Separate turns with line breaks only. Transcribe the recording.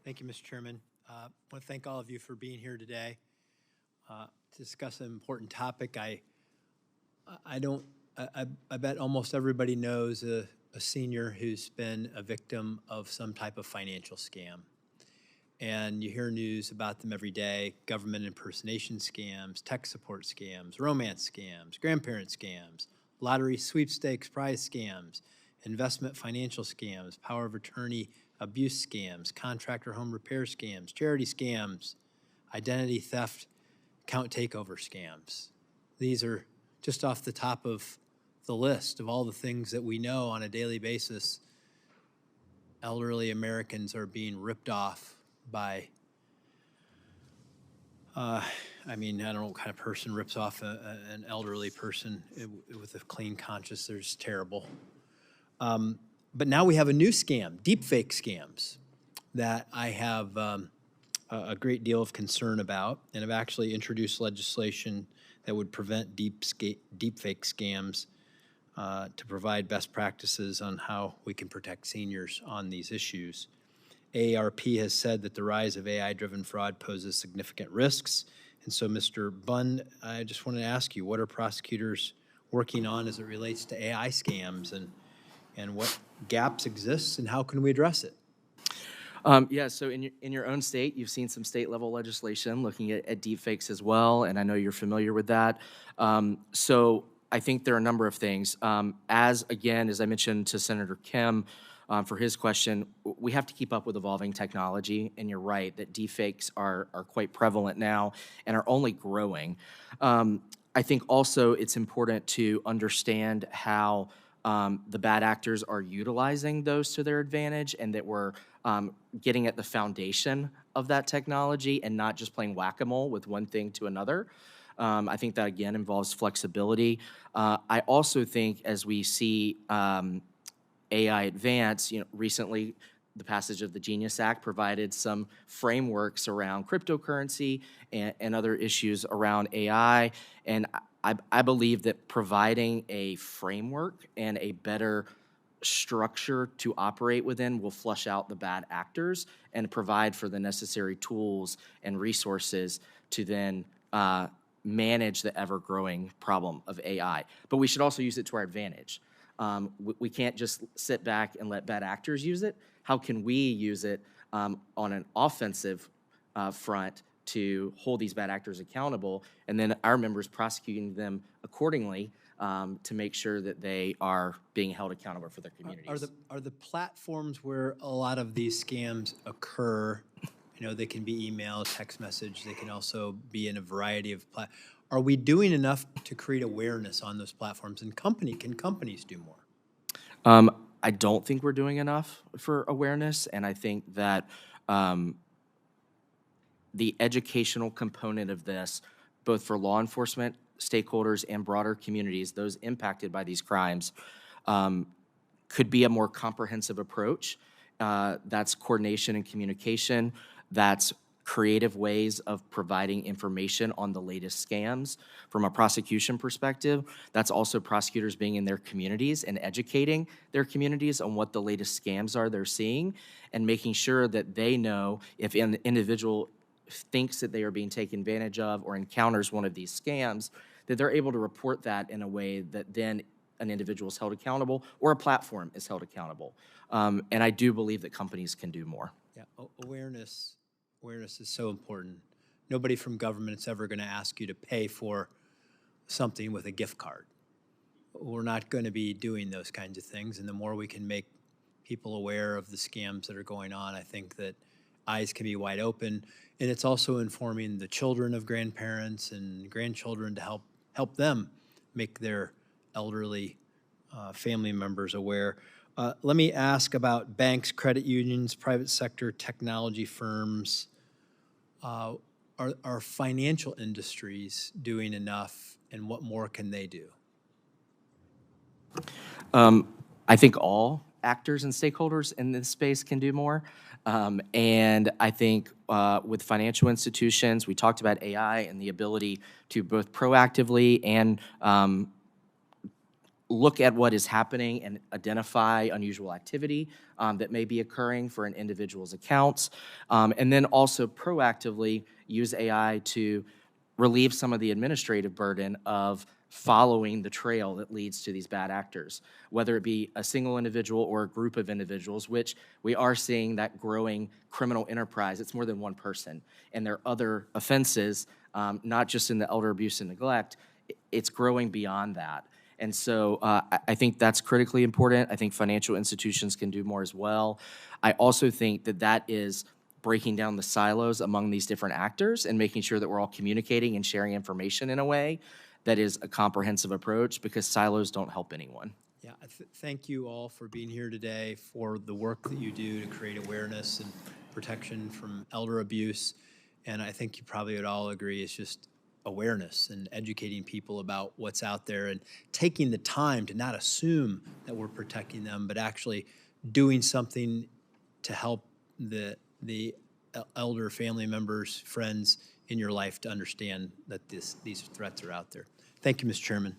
Thank you, Mr. Chairman. I want to thank all of you for being here today to discuss an important topic. I bet almost everybody knows a senior who's been a victim of some type of financial scam. And you hear news about them every day: government impersonation scams, tech support scams, romance scams, grandparent scams, lottery sweepstakes prize scams, investment financial scams, power of attorney abuse scams, contractor home repair scams, charity scams, identity theft, account takeover scams. These are just off the top of the list of all the things that we know on a daily basis. Elderly Americans are being ripped off by, I don't know what kind of person rips off an elderly person with a clean conscience. They're just terrible. But now we have a new scam, deepfake scams, that I have a great deal of concern about, and have actually introduced legislation that would prevent deepfake scams to provide best practices on how we can protect seniors on these issues. AARP has said that the rise of AI-driven fraud poses significant risks. And so, Mr. Bunn, I just wanted to ask you, what are prosecutors working on as it relates to AI scams, and what gaps exist, and how can we address it?
So in your own state, you've seen some state-level legislation looking at deepfakes as well, and I know you're familiar with that. So I think there are a number of things. As I mentioned to Senator Kim for his question, we have to keep up with evolving technology, and you're right that deepfakes are quite prevalent now and are only growing. I think also it's important to understand how the bad actors are utilizing those to their advantage, and that we're getting at the foundation of that technology and not just playing whack-a-mole with one thing to another. I think that, again, involves flexibility. I also think as we see AI advance, recently the passage of the Genius Act provided some frameworks around cryptocurrency and other issues around AI, and I believe that providing a framework and a better structure to operate within will flush out the bad actors and provide for the necessary tools and resources to then manage the ever-growing problem of AI. But we should also use it to our advantage. We can't just sit back and let bad actors use it. How can we use it on an offensive front to hold these bad actors accountable, and then our members prosecuting them accordingly to make sure that they are being held accountable for their communities?
Are the platforms where a lot of these scams occur, they can be email, text message, they can also be in a variety of are we doing enough to create awareness on those platforms, and can companies do more?
I don't think we're doing enough for awareness, and I think that the educational component of this, both for law enforcement, stakeholders, and broader communities, those impacted by these crimes, could be a more comprehensive approach. That's coordination and communication. That's creative ways of providing information on the latest scams from a prosecution perspective. That's also prosecutors being in their communities and educating their communities on what the latest scams are they're seeing, and making sure that they know if an individual thinks that they are being taken advantage of or encounters one of these scams, that they're able to report that in a way that then an individual is held accountable or a platform is held accountable. And I do believe that companies can do more.
Yeah, awareness is so important. Nobody from government is ever going to ask you to pay for something with a gift card. We're not going to be doing those kinds of things, and the more we can make people aware of the scams that are going on, I think that eyes can be wide open. And it's also informing the children of grandparents and grandchildren to help them make their elderly family members aware. Let me ask about banks, credit unions, private sector, technology firms. Are financial industries doing enough, and what more can they do?
I think all actors and stakeholders in this space can do more. And I think with financial institutions, we talked about AI and the ability to both proactively and look at what is happening and identify unusual activity that may be occurring for an individual's accounts, and then also proactively use AI to relieve some of the administrative burden of following the trail that leads to these bad actors, whether it be a single individual or a group of individuals, which we are seeing that growing criminal enterprise. It's more than one person, and there are other offenses, not just in the elder abuse and neglect. It's growing beyond that. And so I think that's critically important. I think financial institutions can do more as well. I also think that that is breaking down the silos among these different actors and making sure that we're all communicating and sharing information in a way that is a comprehensive approach, because silos don't help anyone.
Yeah, thank you all for being here today, for the work that you do to create awareness and protection from elder abuse. And I think you probably would all agree it's just awareness and educating people about what's out there and taking the time to not assume that we're protecting them, but actually doing something to help the elder family members, friends in your life to understand that these threats are out there. Thank you, Mr. Chairman.